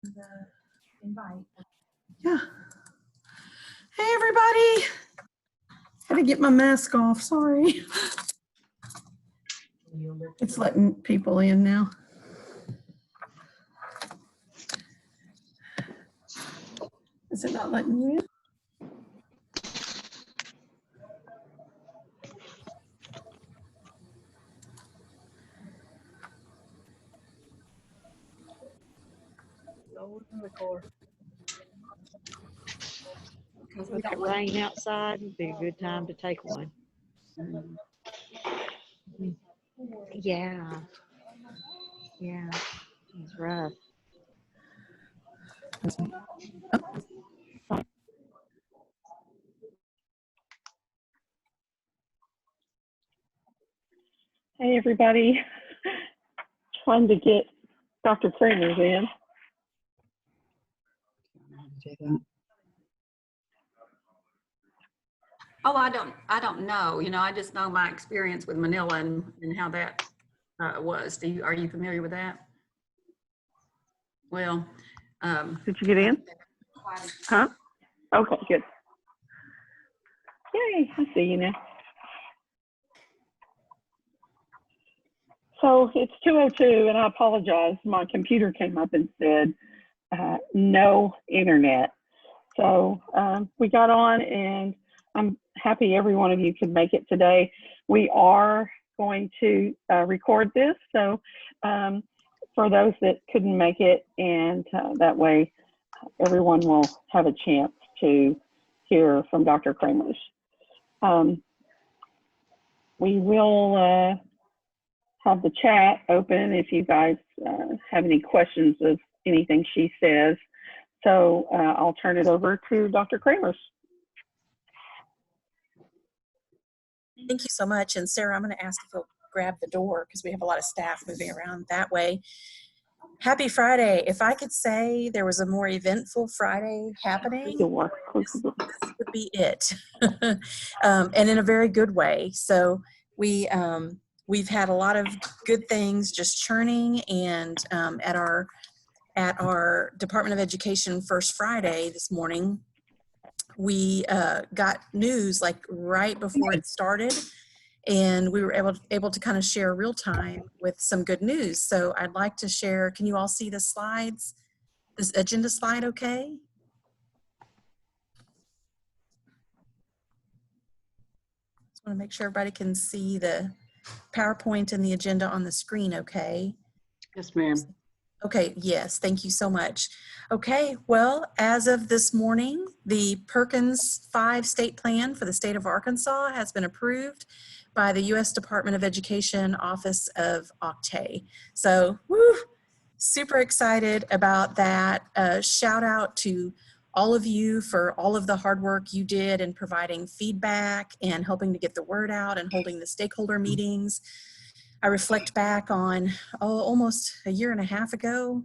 the invite. Yeah. Hey, everybody. Had to get my mask off. Sorry. It's letting people in now. Is it not letting you in? With that rain outside, it'd be a good time to take one. Yeah. Yeah. It's rough. Hey, everybody. Trying to get Dr. Kremers in. Oh, I don't know. You know, I just know my experience with Manila and how that was. Are you familiar with that? Well, did you get in? Huh? Okay, good. Yay, I see you now. So it's 2:02, and I apologize. My computer came up and said no internet. So we got on, and I'm happy every one of you could make it today. We are going to record this, so for those that couldn't make it, and that way everyone will have a chance to hear from Dr. Kremers. We will have the chat open if you guys have any questions of anything she says. So I'll turn it over to Dr. Kremers. Thank you so much. And Sarah, I'm going to ask if you'll grab the door because we have a lot of staff moving around that way. Happy Friday. If I could say there was a more eventful Friday happening, this would be it. And in a very good way. So we've had a lot of good things just churning, and at our Department of Education First Friday this morning, we got news like right before it started, and we were able to kind of share real time with some good news. So I'd like to share. Can you all see the slides? This agenda slide okay? Just want to make sure everybody can see the PowerPoint and the agenda on the screen okay? yes, ma'am. Okay, yes, thank you so much. Okay, well, as of this morning, the Perkins 5 state plan for the state of Arkansas has been approved by the U.S. Department of Education Office of Octay. So, woo, super excited about that. Shout out to all of you for all of the hard work you did in providing feedback and helping to get the word out and holding the stakeholder meetings. I reflect back on almost a year and a half ago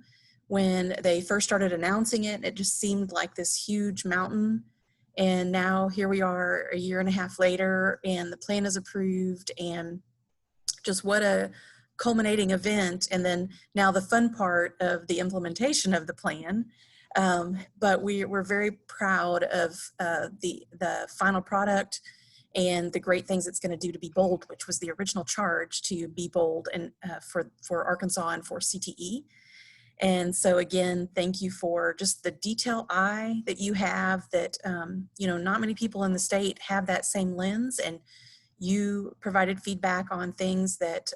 when they first started announcing it. It just seemed like this huge mountain. And now here we are a year and a half later, and the plan is approved, and just what a culminating event. And then now the fun part of the implementation of the plan. But we're very proud of the final product and the great things it's going to do to be bold, which was the original charge to be bold and for Arkansas and for CTE. And so again, thank you for just the detail eye that you have that, you know, not many people in the state have that same lens, and you provided feedback on things that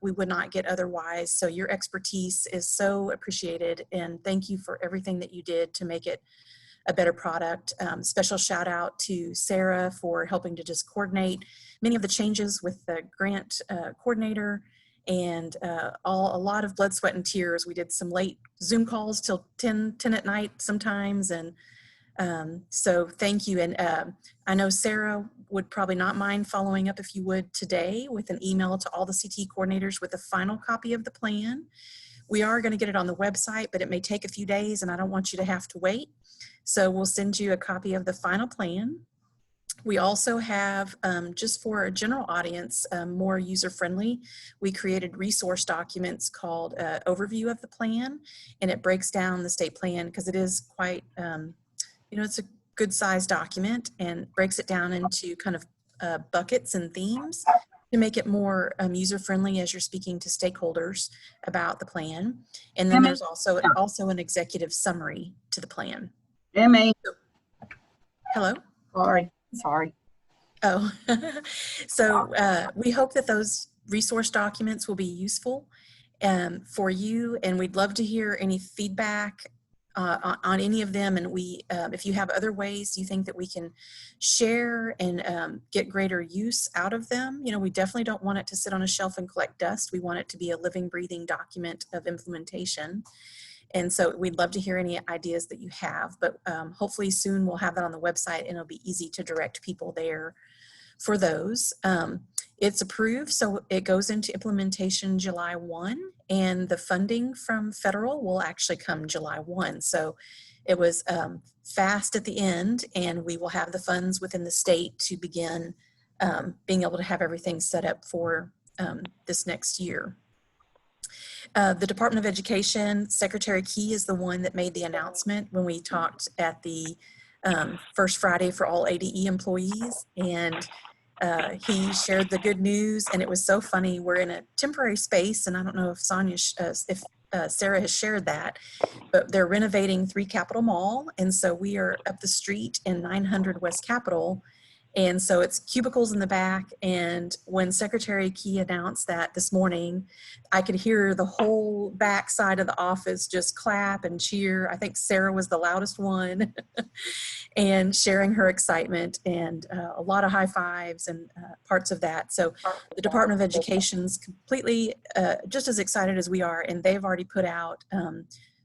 we would not get otherwise. So your expertise is so appreciated, and thank you for everything that you did to make it a better product. Special shout out to Sarah for helping to just coordinate many of the changes with the grant coordinator, and a lot of blood, sweat, and tears. We did some late Zoom calls till 10 at night sometimes, and so thank you. And I know Sarah would probably not mind following up, if you would, today with an email to all the CTE coordinators with a final copy of the plan. We are going to get it on the website, but it may take a few days, and I don't want you to have to wait. So we'll send you a copy of the final plan. We also have, just for a general audience, more user-friendly, we created resource documents called Overview of the Plan, and it breaks down the state plan because it is quite, it's a good sized document and breaks it down into kind of buckets and themes to make it more user-friendly as you're speaking to stakeholders about the plan. And then there's also an executive summary to the plan. Jimmy. Hello? Sorry. Oh, so we hope that those resource documents will be useful for you, and we'd love to hear any feedback on any of them. And if you have other ways you think that we can share and get greater use out of them, we definitely don't want it to sit on a shelf and collect dust. We want it to be a living, breathing document of implementation. And so we'd love to hear any ideas that you have, but hopefully soon we'll have that on the website and it'll be easy to direct people there for those. It's approved, so it goes into implementation July 1, and the funding from federal will actually come July 1. So it was fast at the end, and we will have the funds within the state to begin being able to have everything set up for this next year. The Department of Education, Secretary Key is the one that made the announcement when we talked at the First Friday for all ADE employees, and he shared the good news, and it was so funny. We're in a temporary space, and I don't know if Sarah has shared that, but they're renovating 3 Capitol Mall, and so we are up the street in 900 West Capitol. And so it's cubicles in the back. And when Secretary Key announced that this morning, I could hear the whole back side of the office just clap and cheer. I think Sarah was the loudest one and sharing her excitement, and a lot of high fives and parts of that. So the Department of Education's completely just as excited as we are, and they've already put out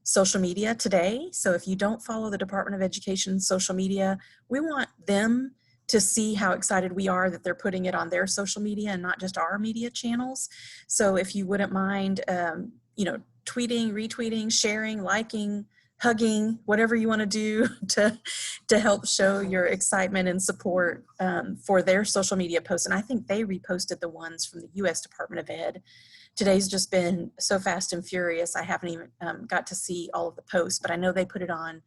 social media today. So if you don't follow the Department of Education's social media, we want them to see how excited we are that they're putting it on their social media and not just our media channels. So if you wouldn't mind, tweeting, retweeting, sharing, liking, hugging, whatever you want to do to help show your excitement and support for their social media posts. And I think they reposted the ones from the U.S. Department of Ed. Today's just been so fast and furious. I haven't even got to see all of the posts, but I know they put it on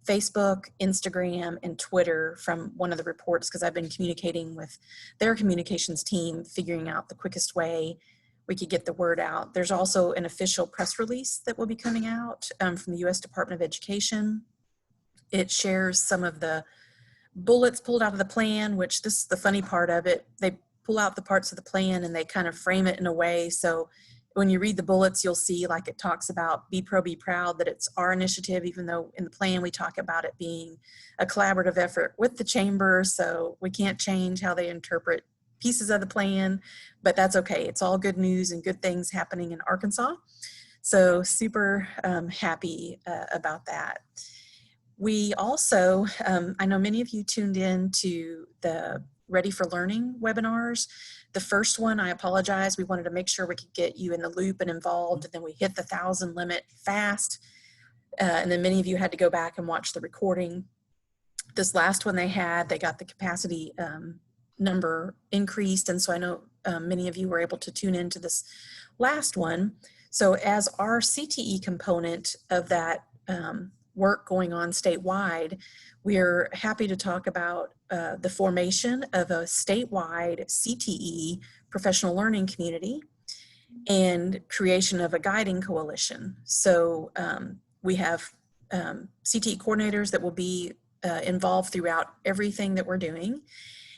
Facebook, Instagram, and Twitter from one of the reports, because I've been communicating with their communications team, figuring out the quickest way we could get the word out. There's also an official press release that will be coming out from the U.S. Department of Education. It shares some of the bullets pulled out of the plan, which this is the funny part of it. They pull out the parts of the plan and they kind of frame it in a way so when you read the bullets, you'll see like it talks about be pro, be proud, that it's our initiative, even though in the plan we talk about it being a collaborative effort with the chamber. So we can't change how they interpret pieces of the plan, but that's okay. It's all good news and good things happening in Arkansas. So super happy about that. We also, I know many of you tuned in to the Ready for Learning webinars. The first one, I apologize. We wanted to make sure we could get you in the loop and involved, and then we hit the 1,000 limit fast. And then many of you had to go back and watch the recording. This last one they got the capacity number increased. And so I know many of you were able to tune into this last one. So as our CTE component of that work going on statewide, we're happy to talk about the formation of a statewide CTE professional learning community and creation of a guiding coalition. So we have CTE coordinators that will be involved throughout everything that we're doing.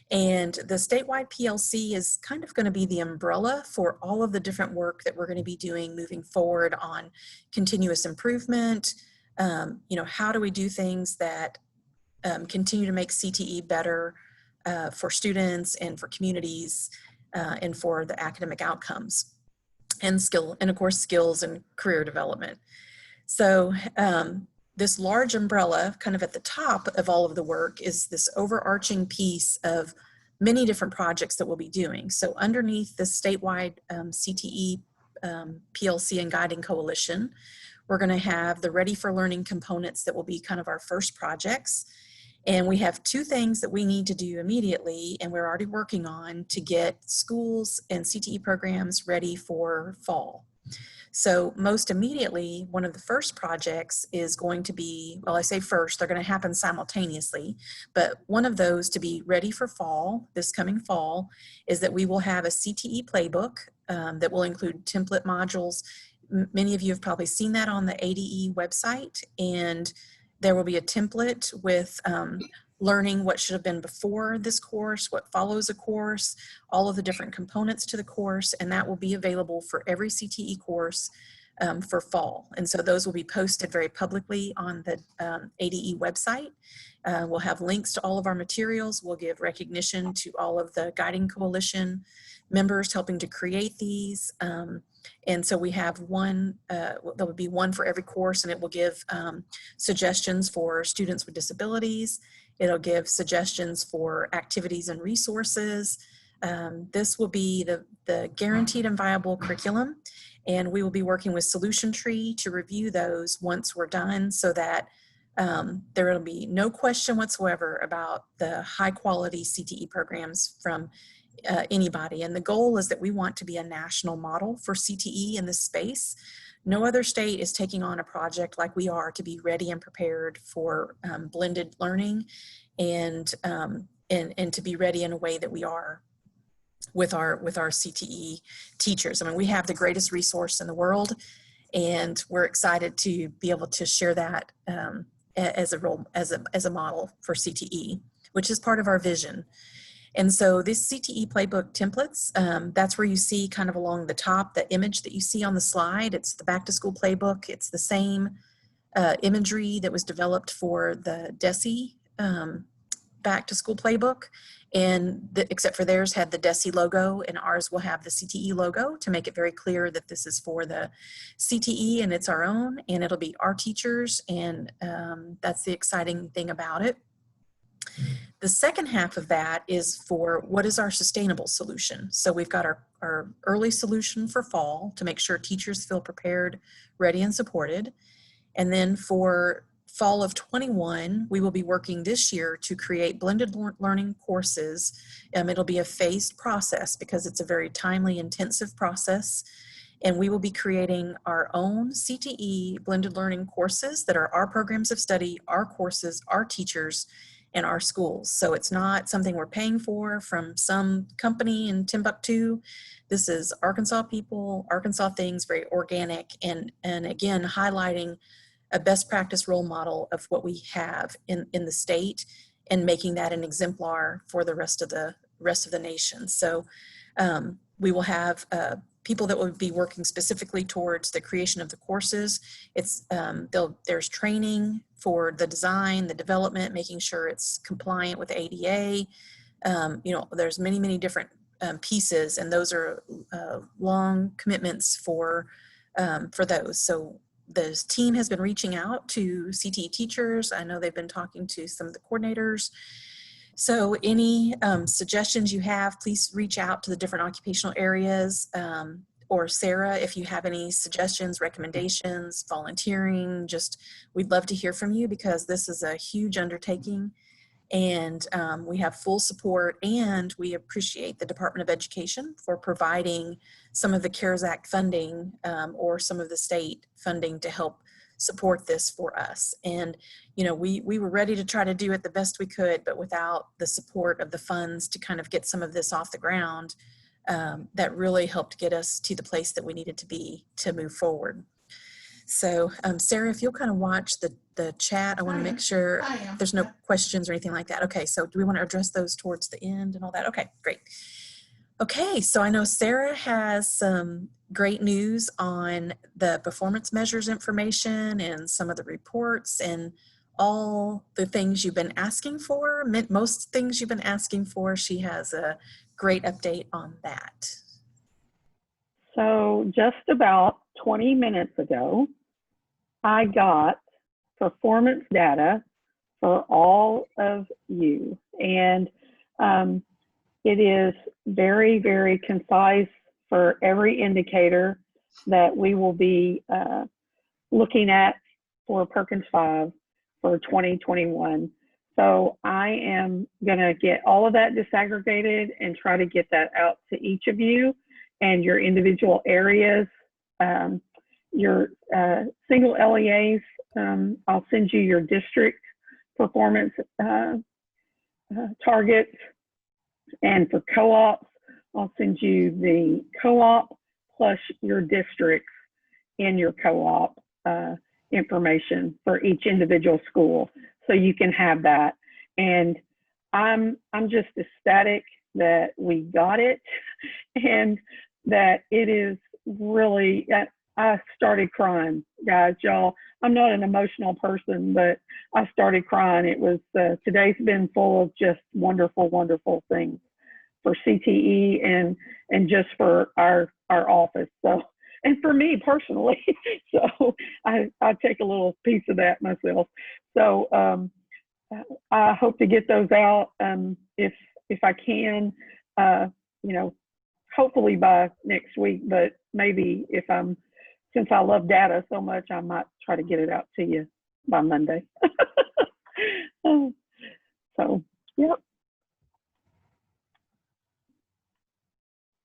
And the statewide PLC is kind of going to be the umbrella for all of the different work that we're going to be doing moving forward on continuous improvement. How do we do things that continue to make CTE better for students and for communities and for the academic outcomes and of course skills and career development. So this large umbrella kind of at the top of all of the work is this overarching piece of many different projects that we'll be doing. So underneath the statewide CTE PLC and guiding coalition, we're going to have the Ready for Learning components that will be kind of our first projects. And we have two things that we need to do immediately, and we're already working on to get schools and CTE programs ready for fall. So most immediately, one of the first projects is going to be, well, I say first, they're going to happen simultaneously, but one of those to be ready for fall, this coming fall, is that we will have a CTE Playbook that will include template modules. Many of you have probably seen that on the ADE website, and there will be a template with learning what should have been before this course, what follows a course, all of the different components to the course, and that will be available for every CTE course for fall. And so those will be posted very publicly on the ADE website. We'll have links to all of our materials. We'll give recognition to all of the Guiding Coalition members helping to create these. And so we have one, there will be one for every course, and it will give suggestions for students with disabilities. It'll give suggestions for activities and resources. This will be the guaranteed and viable curriculum, and we will be working with Solution Tree to review those once we're done, so that there will be no question whatsoever about the high quality CTE programs from anybody. And the goal is that we want to be a national model for CTE in this space. No other state is taking on a project like we are to be ready and prepared for blended learning and to be ready in a way that we are with our CTE teachers. I mean, we have the greatest resource in the world, and we're excited to be able to share that as a model for CTE, which is part of our vision. And so this CTE Playbook templates, that's where you see kind of along the top, the image that you see on the slide. It's the Back to School Playbook. It's the same imagery that was developed for the DESE Back to School Playbook. And except for theirs had the DESE logo, and ours will have the CTE logo to make it very clear that this is for the CTE and it's our own, and it'll be our teachers. And that's the exciting thing about it. The second half of that is for what is our sustainable solution. So we've got our early solution for fall to make sure teachers feel prepared, ready, and supported. And then for fall of 21, we will be working this year to create blended learning courses. It'll be a phased process because it's a very timely, intensive process. And we will be creating our own CTE blended learning courses that are our programs of study, our courses, our teachers, and our schools. So it's not something we're paying for from some company in Timbuktu. This is Arkansas people, Arkansas things, very organic, and again, highlighting a best practice role model of what we have in the state and making that an exemplar for the rest of the nation. So we will have people that will be working specifically towards the creation of the courses. It's there's training for the design, the development, making sure it's compliant with ADA. There's many different pieces, and those are long commitments for those. So the team has been reaching out to CTE teachers. I know they've been talking to some of the coordinators. So any suggestions you have, please reach out to the different occupational areas, or Sarah, if you have any suggestions, recommendations, volunteering, we'd love to hear from you, because this is a huge undertaking, and we have full support, and we appreciate the Department of Education for providing some of the CARES Act funding or some of the state funding to help support this for us. And we were ready to try to do it the best we could, but without the support of the funds to kind of get some of this off the ground, that really helped get us to the place that we needed to be to move forward. So Sarah, if you'll kind of watch the chat, I want to make sure there's no questions or anything like that. Okay, so do we want to address those towards the end and all that? Okay, great. Okay, so I know Sarah has some great news on the performance measures information and some of the reports and all the things you've been asking for, most things you've been asking for. She has a great update on that. So just about 20 minutes ago, I got performance data for all of you. And it is very, very concise for every indicator that we will be looking at for Perkins 5 for 2021. So I am going to get all of that disaggregated and try to get that out to each of you and your individual areas. Your single LEAs, I'll send you your district performance targets. And for co-ops, I'll send you the co-op plus your districts in your co-op information for each individual school, so you can have that. And I'm just ecstatic that we got it, and that it is really, I started crying, guys, y'all. I'm not an emotional person, but I started crying. It was, today's been full of just wonderful, wonderful things for CTE and just for our office. So, and for me personally, so I take a little piece of that myself. So I hope to get those out if I can, you know, hopefully by next week, but maybe since I love data so much, I might try to get it out to you by Monday. So, yep.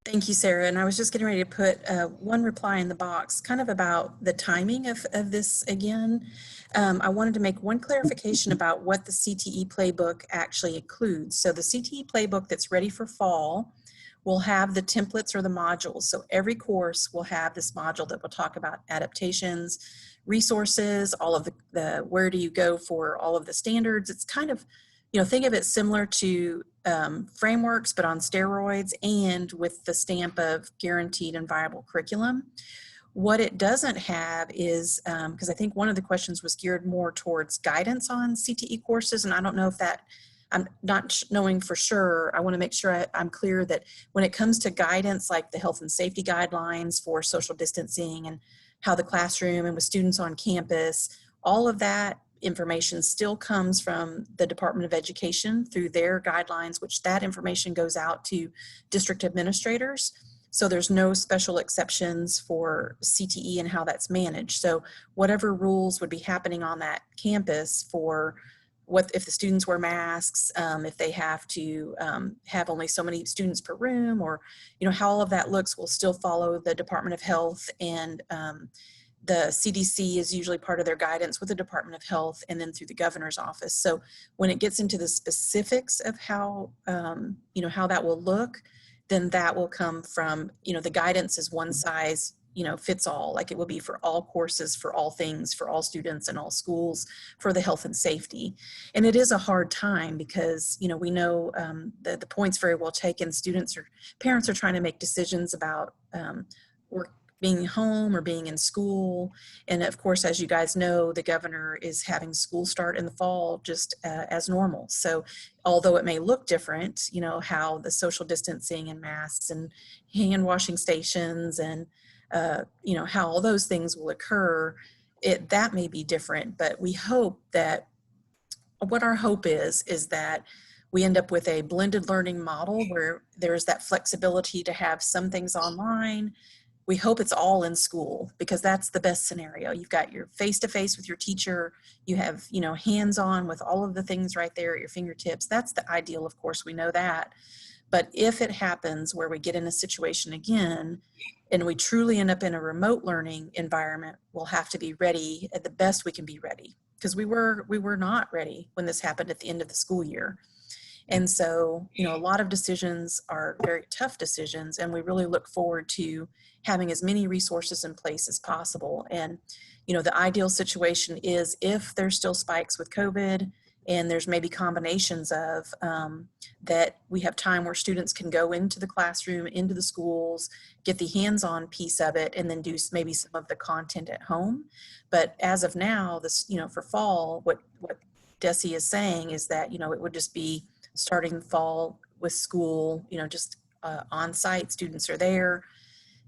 Thank you, Sarah. And I was just getting ready to put one reply in the box, kind of about the timing of this again. I wanted to make one clarification about what the CTE Playbook actually includes. So the CTE Playbook that's ready for fall will have the templates or the modules. So every course will have this module that will talk about adaptations, resources, all of the where do you go for all of the standards. It's kind of, you know, think of it similar to frameworks, but on steroids and with the stamp of guaranteed and viable curriculum. What it doesn't have is, because I think one of the questions was geared more towards guidance on CTE courses, and I don't know if that, I'm not knowing for sure. I want to make sure I'm clear that when it comes to guidance, like the health and safety guidelines for social distancing and how the classroom and with students on campus, all of that information still comes from the Department of Education through their guidelines, which that information goes out to district administrators. So there's no special exceptions for CTE and how that's managed. So whatever rules would be happening on that campus for what if the students wear masks, if they have to have only so many students per room, or how all of that looks, will still follow the Department of Health, and the CDC is usually part of their guidance with the Department of Health and then through the governor's office. So when it gets into the specifics of how how that will look, then that will come from the guidance is one size fits all, like it will be for all courses, for all things, for all students and all schools, for the health and safety. And it is a hard time because we know the point's very well taken. Parents are trying to make decisions about work, being home or being in school. And of course, as you guys know, the governor is having school start in the fall just as normal. So although it may look different, how the social distancing and masks and hand washing stations and how all those things will occur, that may be different. But we hope that what our hope is that we end up with a blended learning model where there's that flexibility to have some things online. We hope it's all in school, because that's the best scenario. You've got your face-to-face with your teacher, you have, hands-on with all of the things right there at your fingertips. That's the ideal, of course, we know that. But if it happens where we get in a situation again, and we truly end up in a remote learning environment, we'll have to be ready at the best we can be ready, because we were not ready when this happened at the end of the school year. And so, a lot of decisions are very tough decisions, and we really look forward to having as many resources in place as possible. And, the ideal situation is if there's still spikes with COVID and there's maybe combinations of that, we have time where students can go into the classroom, into the schools, get the hands-on piece of it, and then do maybe some of the content at home. But as of now, this, for fall, what Desi is saying is that, it would just be starting fall with school, just on site, students are there.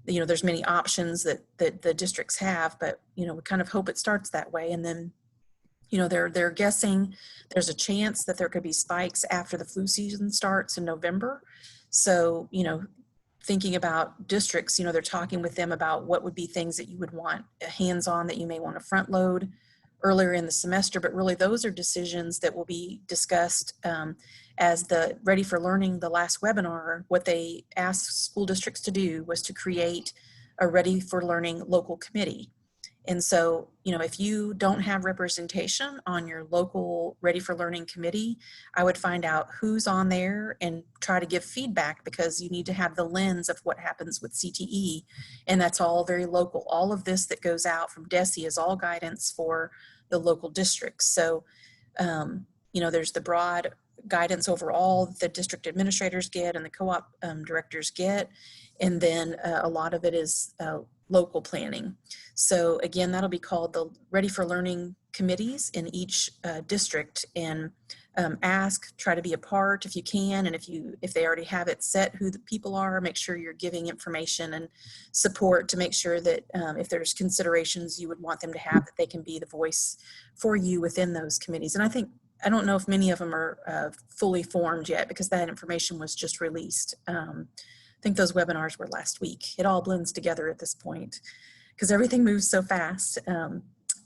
There's many options that the districts have, but, we kind of hope it starts that way. And then, they're guessing there's a chance that there could be spikes after the flu season starts in November. So, thinking about districts, they're talking with them about what would be things that you would want hands-on, that you may want to front load earlier in the semester, but really those are decisions that will be discussed as the Ready for Learning, the last webinar. What they asked school districts to do was to create a Ready for Learning local committee. And so, you know, if you don't have representation on your local Ready for Learning committee, I would find out who's on there and try to give feedback, because you need to have the lens of what happens with CTE. And that's all very local. All of this that goes out from DESE is all guidance for the local districts. So, you know, there's the broad guidance overall the district administrators get and the co-op directors get. And then a lot of it is local planning. So again, that'll be called the Ready for Learning committees in each district, and try to be a part if you can. And if they already have it set who the people are, make sure you're giving information and support to make sure that if there's considerations you would want them to have, that they can be the voice for you within those committees. And I don't know if many of them are fully formed yet, because that information was just released. I think those webinars were last week. It all blends together at this point because everything moves so fast.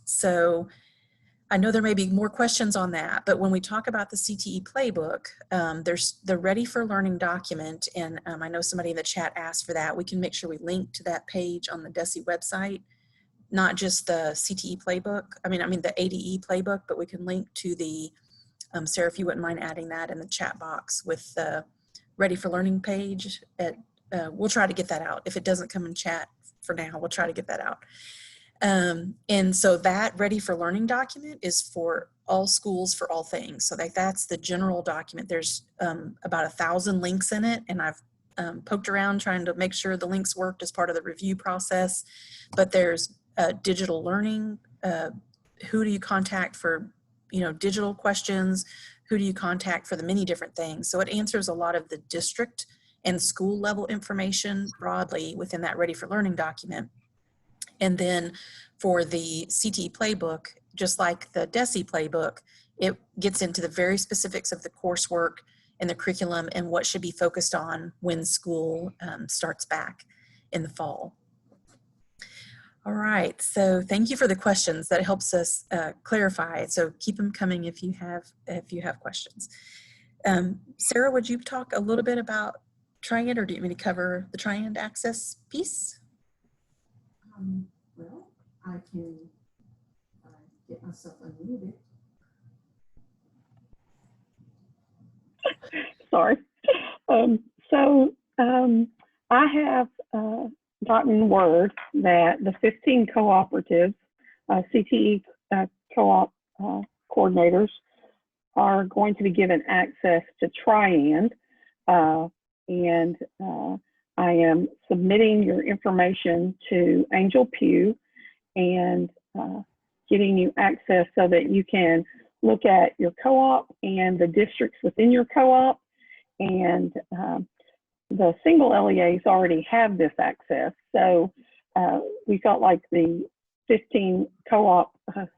So I know there may be more questions on that, but when we talk about the CTE Playbook, there's the Ready for Learning document, and I know somebody in the chat asked for that. We can make sure we link to that page on the DESE website, not just the CTE Playbook, I mean the ADE Playbook, but we can link to the, Sarah, if you wouldn't mind adding that in the chat box with the Ready for Learning page. We'll try to get that out. If it doesn't come in chat for now, we'll try to get that out. And so that Ready for Learning document is for all schools for all things. So that's the general document. There's about 1,000 links in it, and I've poked around trying to make sure the links worked as part of the review process. But there's digital learning. Who do you contact for, you know, digital questions? Who do you contact for the many different things? So it answers a lot of the district and school level information broadly within that Ready for Learning document. And then for the CTE Playbook, just like the DESE Playbook, it gets into the very specifics of the coursework and the curriculum and what should be focused on when school starts back in the fall. All right, so thank you for the questions. That helps us clarify. So keep them coming if you have questions. Sarah, would you talk a little bit about Triand, or do you want me to cover the Triand access piece? Well, I can get myself unmuted. Sorry. I have gotten word that the 15 cooperatives, CTE co-op coordinators, are going to be given access to Triand. And I am submitting your information to Angel Pugh and getting you access so that you can look at your co-op and the districts within your co-op. And the single LEAs already have this access. So we felt like the 15 co-op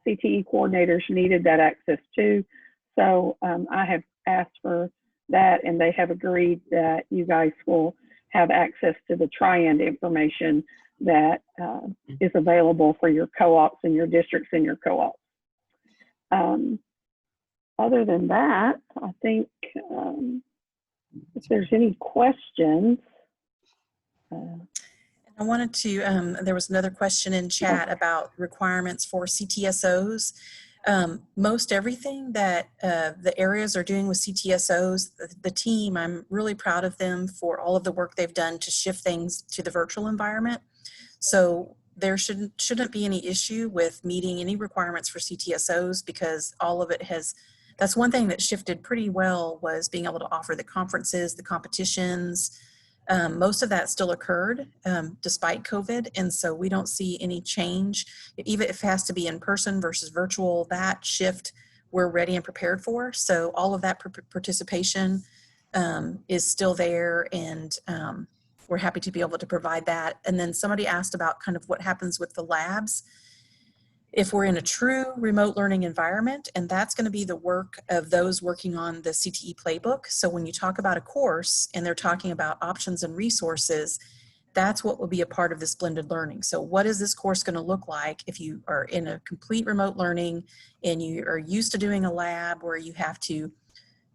CTE coordinators needed that access too. So I have asked for that, and they have agreed that you guys will have access to the Triand information that is available for your co-ops and your districts and your co-ops. Other than that, I think if there's any questions. I wanted to, there was another question in chat about requirements for CTSOs. Most everything that the areas are doing with CTSOs, the team, I'm really proud of them for all of the work they've done to shift things to the virtual environment. So there shouldn't be any issue with meeting any requirements for CTSOs, because all of it has, that's one thing that shifted pretty well, was being able to offer the conferences, the competitions. Most of that still occurred despite COVID, and so we don't see any change. Even if it has to be in person versus virtual, that shift we're ready and prepared for. So all of that participation is still there, and we're happy to be able to provide that. And then somebody asked about kind of what happens with the labs if we're in a true remote learning environment, and that's going to be the work of those working on the CTE Playbook. So when you talk about a course and they're talking about options and resources, that's what will be a part of this blended learning. So what is this course going to look like if you are in a complete remote learning and you are used to doing a lab where you have to,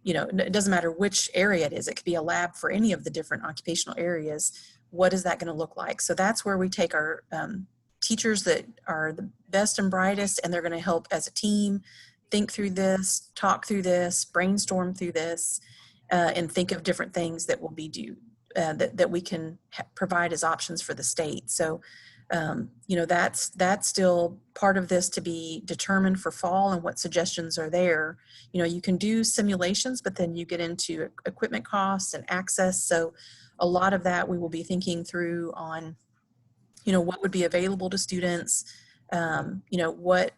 it doesn't matter which area it is, it could be a lab for any of the different occupational areas. What is that going to look like? So that's where we take our teachers that are the best and brightest, and they're going to help as a team think through this, talk through this, brainstorm through this, and think of different things that will be due. That we can provide as options for the state. So, that's still part of this to be determined for fall and what suggestions are there. You can do simulations, but then you get into equipment costs and access. So a lot of that we will be thinking through on, what would be available to students, what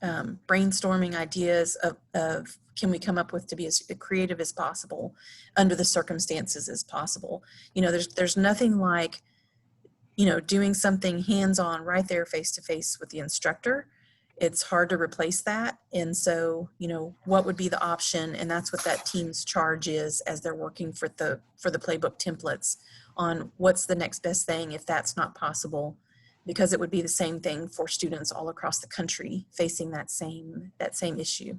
brainstorming ideas of can we come up with to be as creative as possible under the circumstances as possible. There's nothing like, doing something hands-on right there face-to-face with the instructor. It's hard to replace that. And so, what would be the option? And that's what that team's charge is as they're working for the Playbook templates on what's the next best thing if that's not possible, because it would be the same thing for students all across the country facing that same issue.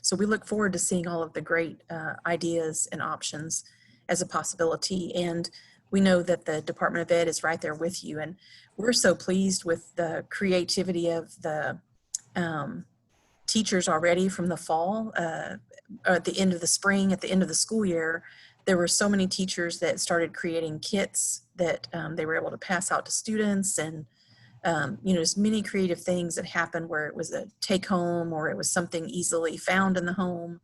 So we look forward to seeing all of the great ideas and options as a possibility. And we know that the Department of Ed is right there with you. And we're so pleased with the creativity of the teachers already from the fall, at the end of the spring, at the end of the school year. There were so many teachers that started creating kits that they were able to pass out to students, and there's many creative things that happened where it was a take home or it was something easily found in the home.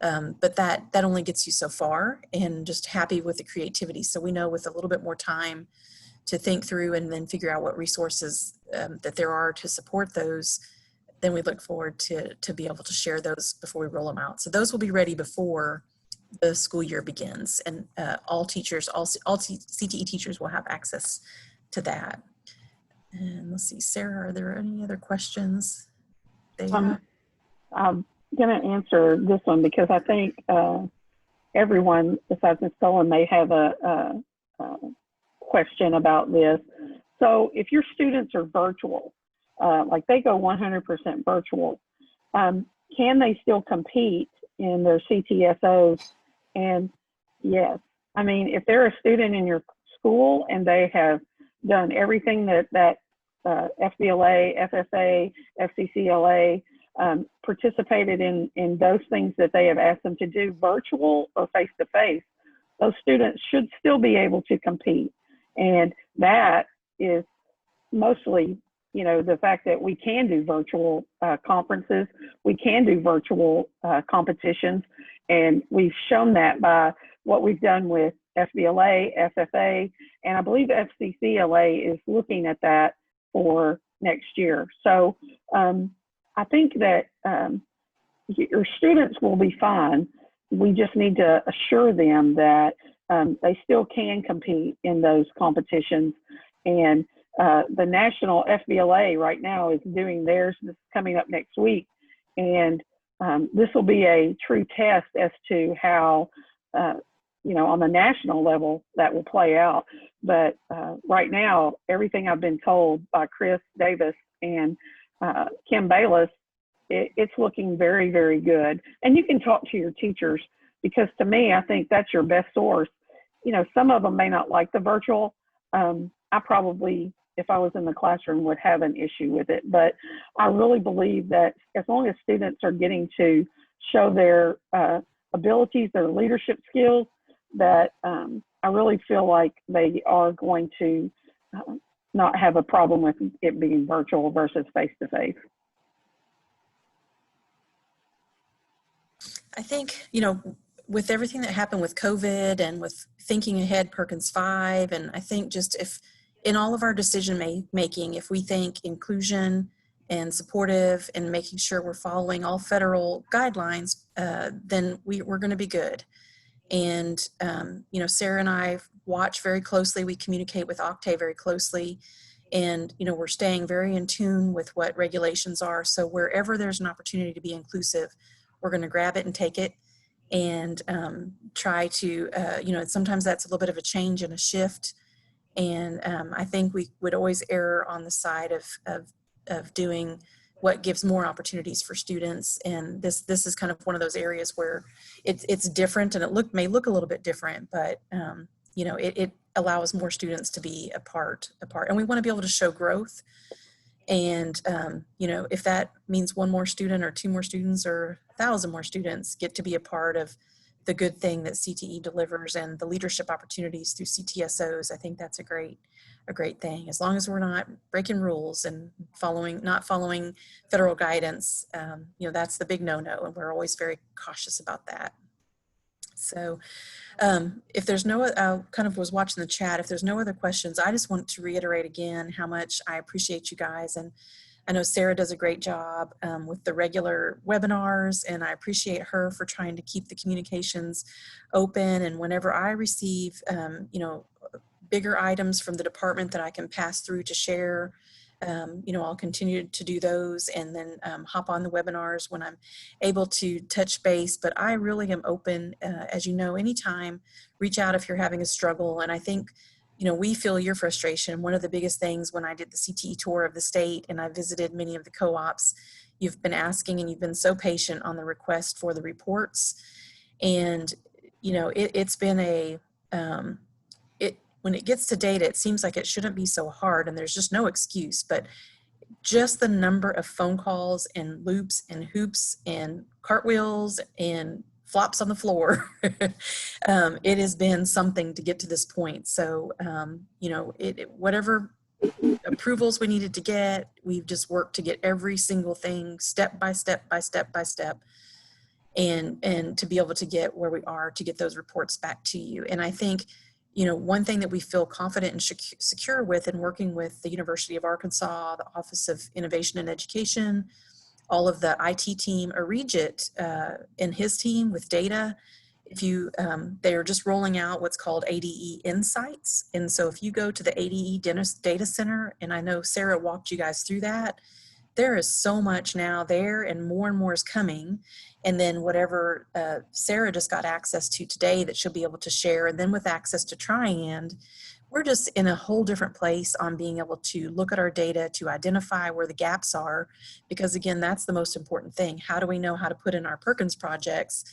But that only gets you so far, and just happy with the creativity. So we know with a little bit more time to think through and then figure out what resources that there are to support those, then we look forward to be able to share those before we roll them out. So those will be ready before the school year begins, and all teachers, all CTE teachers will have access to that. And let's see, Sarah, are there any other questions? I'm going to answer this one because I think everyone besides Ms. Cullen may have a question about this. So if your students are virtual, like they go 100% virtual, can they still compete in their CTSOs? And yes, I mean, if they're a student in your school and they have done everything that FBLA, FSA, FCCLA, participated in those things that they have asked them to do, virtual or face-to-face, those students should still be able to compete. And that is mostly, the fact that we can do virtual conferences, we can do virtual competitions, and we've shown that by what we've done with FBLA, FFA, and I believe FCCLA is looking at that for next year. So I think that your students will be fine. We just need to assure them that they still can compete in those competitions. And the national FBLA right now is doing theirs. This is coming up next week. And this will be a true test as to how, on the national level that will play out. But right now, everything I've been told by Chris Davis and Kim Bayless, it's looking very, very good. And you can talk to your teachers, because to me, I think that's your best source. Some of them may not like the virtual. I probably, if I was in the classroom, would have an issue with it. But I really believe that as long as students are getting to show their abilities, their leadership skills, that I really feel like they are going to not have a problem with it being virtual versus face-to-face. I think, with everything that happened with COVID and with thinking ahead Perkins 5, and I think just if in all of our decision making, if we think inclusion and supportive and making sure we're following all federal guidelines, then we're going to be good. And, Sarah and I watch very closely. We communicate with Octave very closely. And, we're staying very in tune with what regulations are. So wherever there's an opportunity to be inclusive, we're going to grab it and take it, and try to, sometimes that's a little bit of a change and a shift. And I think we would always err on the side of doing what gives more opportunities for students. And this is kind of one of those areas where it's different, and it may look a little bit different, but you know, it allows more students to be a part. And we want to be able to show growth. And you know, if that means one more student or two more students or 1,000 more students get to be a part of the good thing that CTE delivers and the leadership opportunities through CTSOs, I think that's a great thing. As long as we're not breaking rules and not following federal guidance, you know, that's the big no-no, and we're always very cautious about that. So if there's no, I kind of was watching the chat, if there's no other questions, I just want to reiterate again how much I appreciate you guys. And I know Sarah does a great job with the regular webinars, and I appreciate her for trying to keep the communications open. And whenever I receive, you know, bigger items from the department that I can pass through to share, you know, I'll continue to do those, and then hop on the webinars when I'm able to touch base. But I really am open, as you know, anytime, reach out if you're having a struggle. And I think, you know, we feel your frustration. One of the biggest things when I did the CTE tour of the state and I visited many of the co-ops, you've been asking and you've been so patient on the request for the reports. And, you know, it's been a, when it gets to data, it seems like it shouldn't be so hard, and there's just no excuse, but just the number of phone calls and loops and hoops and cartwheels and flops on the floor, it has been something to get to this point. So, you know, whatever approvals we needed to get, we've just worked to get every single thing step by step by step by step, and to be able to get where we are to get those reports back to you. And I think, you know, one thing that we feel confident and secure with in working with the University of Arkansas, the Office of Innovation and Education, all of the IT team, Arijit and his team with data, if you, they are just rolling out what's called ADE Insights. And so if you go to the ADE Data Center, and I know Sarah walked you guys through that, there is so much now there, and more is coming. And then whatever Sarah just got access to today that she'll be able to share, and then with access to Triand, we're just in a whole different place on being able to look at our data to identify where the gaps are, because again, that's the most important thing. How do we know how to put in our Perkins projects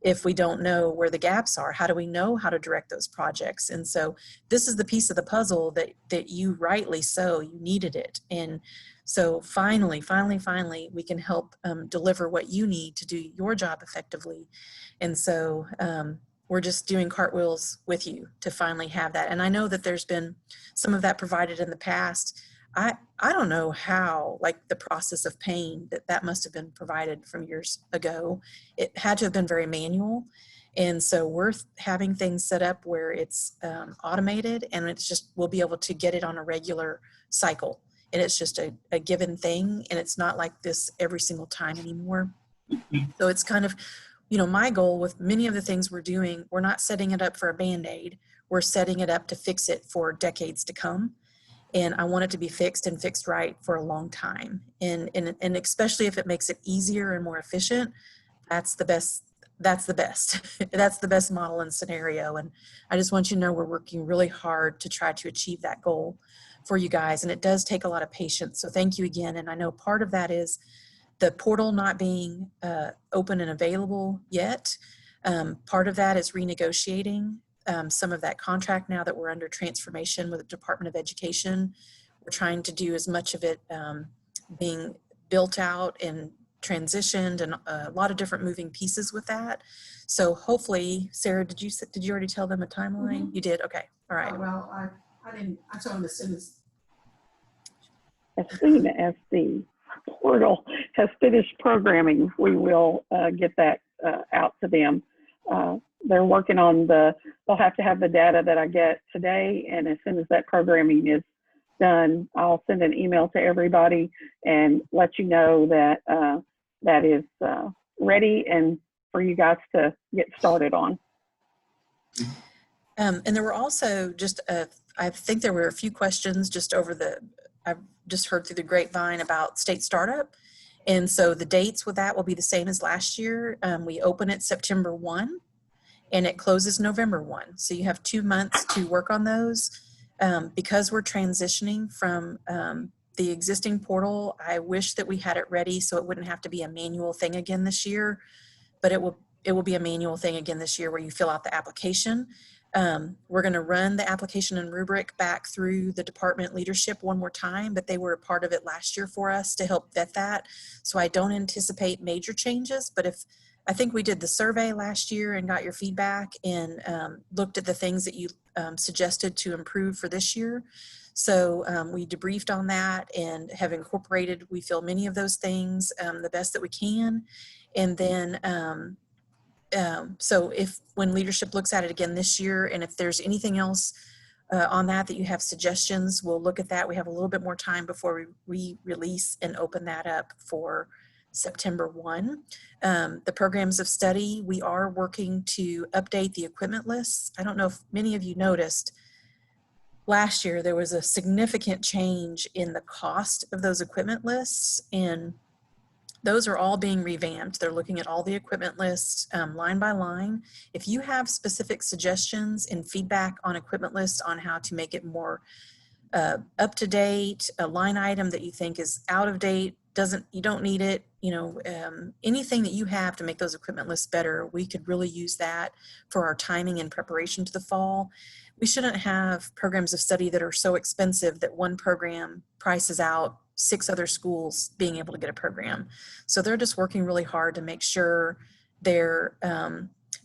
if we don't know where the gaps are? How do we know how to direct those projects? And so this is the piece of the puzzle that you rightly so, you needed it. And so finally, we can help deliver what you need to do your job effectively. And so we're just doing cartwheels with you to finally have that. And I know that there's been some of that provided in the past. I don't know how, like the process of paying, that must have been provided from years ago. It had to have been very manual. And so we're having things set up where it's automated, and it's just, we'll be able to get it on a regular cycle. And it's just a given thing, and it's not like this every single time anymore. So it's kind of, you know, my goal with many of the things we're doing, we're not setting it up for a Band-Aid. We're setting it up to fix it for decades to come. And I want it to be fixed and fixed right for a long time. And especially if it makes it easier and more efficient, that's the best. That's the best. That's the best model and scenario. And I just want you to know we're working really hard to try to achieve that goal for you guys. And it does take a lot of patience. So thank you again. And I know part of that is the portal not being open and available yet. Part of that is renegotiating some of that contract now that we're under transformation with the Department of Education. We're trying to do as much of it being built out and transitioned, and a lot of different moving pieces with that. So hopefully, Sarah, did you already tell them a timeline? You did? Okay. All right. Well, I didn't, I told them as soon as the portal has finished programming, we will get that out to them. They're working on they'll have to have the data that I get today, and as soon as that programming is done, I'll send an email to everybody and let you know that that is ready and for you guys to get started on. And there were also just, I think there were a few questions just I've just heard through the grapevine about state startup. And so the dates with that will be the same as last year. We open it September 1 and it closes November 1. So you have 2 months to work on those. Because we're transitioning from the existing portal, I wish that we had it ready so it wouldn't have to be a manual thing again this year, but it will be a manual thing again this year where you fill out the application. We're going to run the application and rubric back through the department leadership one more time, but they were a part of it last year for us to help vet that. So I don't anticipate major changes, but I think we did the survey last year and got your feedback and looked at the things that you suggested to improve for this year. So we debriefed on that and have incorporated, we feel, many of those things the best that we can. And then so if when leadership looks at it again this year, and if there's anything else on that you have suggestions, we'll look at that. We have a little bit more time before we release and open that up for September 1. The programs of study, we are working to update the equipment lists. I don't know if many of you noticed, last year there was a significant change in the cost of those equipment lists, and those are all being revamped. They're looking at all the equipment lists line by line. If you have specific suggestions and feedback on equipment lists on how to make it more up to date, a line item that you think is out of date, you don't need it, anything that you have to make those equipment lists better, we could really use that for our timing and preparation to the fall. We shouldn't have programs of study that are so expensive that one program prices out 6 other schools being able to get a program. So they're just working really hard to make sure they're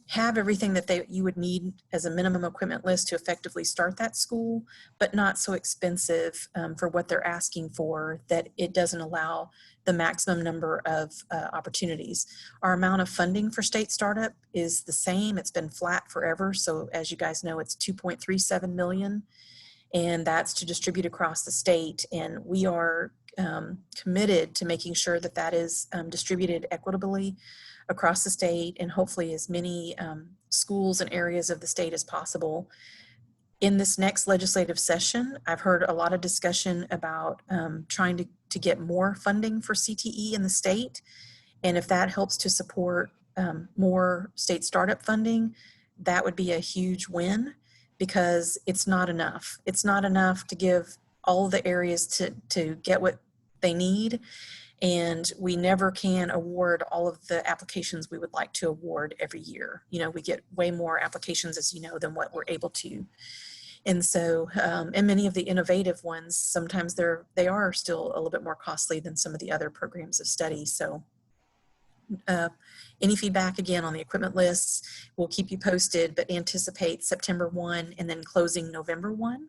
have everything that you would need as a minimum equipment list to effectively start that school, but not so expensive for what they're asking for that it doesn't allow the maximum number of opportunities. Our amount of funding for state startup is the same. It's been flat forever. So as you guys know, it's $2.37 million, and that's to distribute across the state. And we are committed to making sure that that is distributed equitably across the state, and hopefully as many schools and areas of the state as possible. In this next legislative session, I've heard a lot of discussion about trying to get more funding for CTE in the state. And if that helps to support more state startup funding, that would be a huge win, because it's not enough. It's not enough to give all the areas to get what they need. And we never can award all of the applications we would like to award every year. We get way more applications, as you know, than what we're able to. And so, and many of the innovative ones, sometimes they are still a little bit more costly than some of the other programs of study. So any feedback again on the equipment lists, we'll keep you posted, but anticipate September 1 and then closing November 1.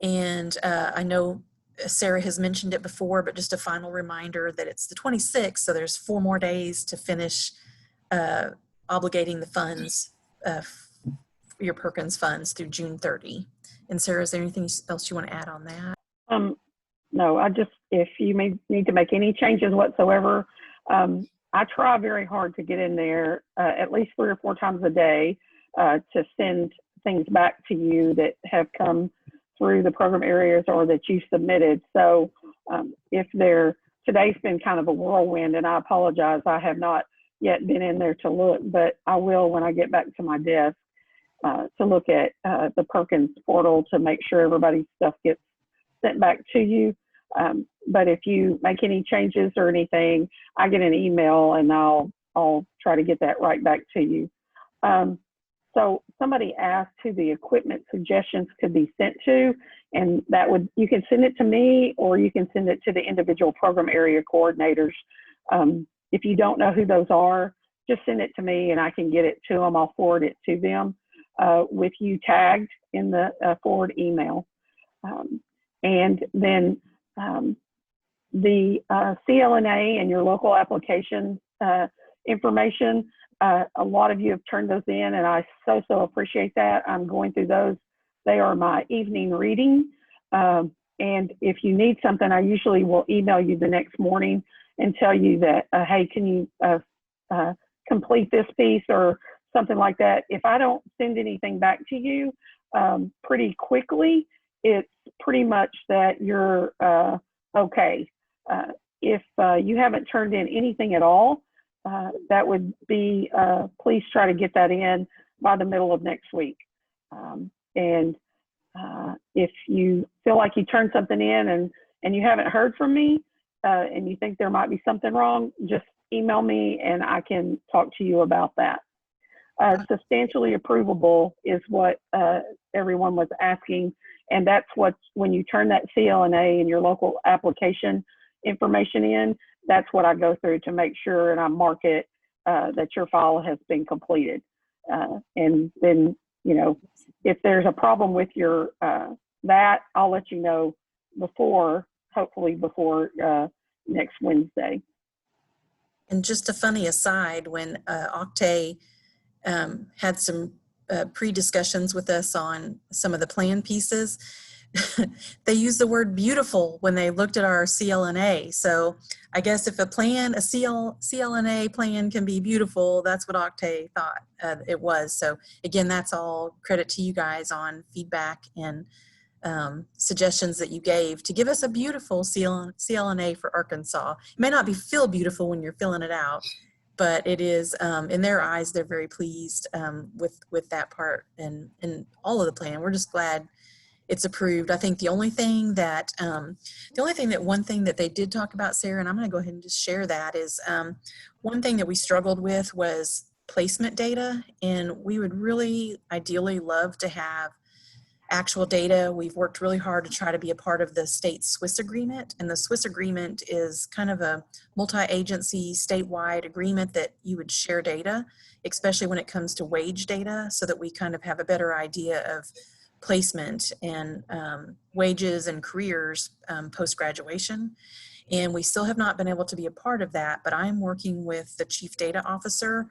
And I know Sarah has mentioned it before, but just a final reminder that it's the 26th, so there's 4 more days to finish obligating the funds, your Perkins funds, through June 30. And Sarah, is there anything else you want to add on that? No, if you need to make any changes whatsoever, I try very hard to get in there at least 3 or 4 times a day to send things back to you that have come through the program areas or that you submitted. So today's been kind of a whirlwind, and I apologize. I have not yet been in there to look, but I will when I get back to my desk to look at the Perkins portal to make sure everybody's stuff gets sent back to you. But if you make any changes or anything, I get an email and I'll try to get that right back to you. So somebody asked who the equipment suggestions could be sent to, and you can send it to me or you can send it to the individual program area coordinators. If you don't know who those are, just send it to me and I can get it to them. I'll forward it to them with you tagged in the forward email. And then the CLNA and your local application information, a lot of you have turned those in, and I so appreciate that. I'm going through those. They are my evening reading. And if you need something, I usually will email you the next morning and tell you that, hey, can you complete this piece or something like that. If I don't send anything back to you pretty quickly, it's pretty much that you're okay. If you haven't turned in anything at all, that would be, please try to get that in by the middle of next week. And if you feel like you turned something in and you haven't heard from me, and you think there might be something wrong, just email me and I can talk to you about that. Substantially approvable is what everyone was asking. And that's what, when you turn that CLNA and your local application information in, that's what I go through to make sure, and I mark it that your file has been completed. And then, you know, if there's a problem with your that, I'll let you know before, hopefully before next Wednesday. And just a funny aside, when Octay had some pre-discussions with us on some of the plan pieces, they used the word beautiful when they looked at our CLNA. So I guess if a plan, a CLNA plan can be beautiful, that's what Octay thought it was. So again, that's all credit to you guys on feedback and suggestions that you gave to give us a beautiful CLNA for Arkansas. It may not feel beautiful when you're filling it out, but it is, in their eyes, they're very pleased with that part and all of the plan. We're just glad it's approved. I think the only thing that, one thing that they did talk about, Sarah, and I'm going to go ahead and just share that, is one thing that we struggled with was placement data, and we would really ideally love to have actual data. We've worked really hard to try to be a part of the state Swiss agreement, and the Swiss agreement is kind of a multi-agency statewide agreement that you would share data, especially when it comes to wage data, so that we kind of have a better idea of placement and wages and careers post-graduation. And we still have not been able to be a part of that, but I'm working with the chief data officer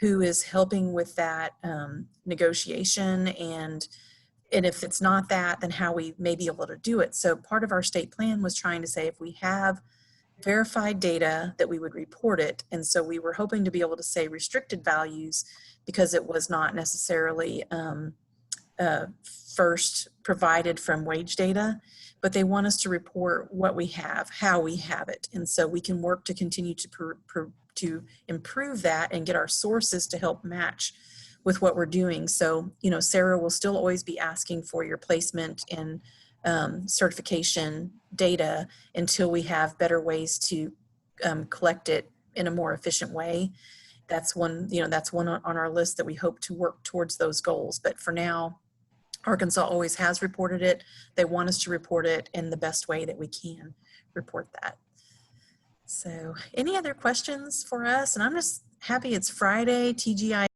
who is helping with that negotiation, and if it's not that, then how we may be able to do it. So part of our state plan was trying to say if we have verified data that we would report it. And so we were hoping to be able to say restricted values because it was not necessarily first provided from wage data, but they want us to report what we have, how we have it. And so we can work to continue to improve that and get our sources to help match with what we're doing. So, you know, Sarah will still always be asking for your placement and certification data until we have better ways to collect it in a more efficient way. That's one, you know, that's one on our list that we hope to work towards those goals. But for now, Arkansas always has reported it. They want us to report it in the best way that we can report that. So any other questions for us? And I'm just happy it's Friday, TGI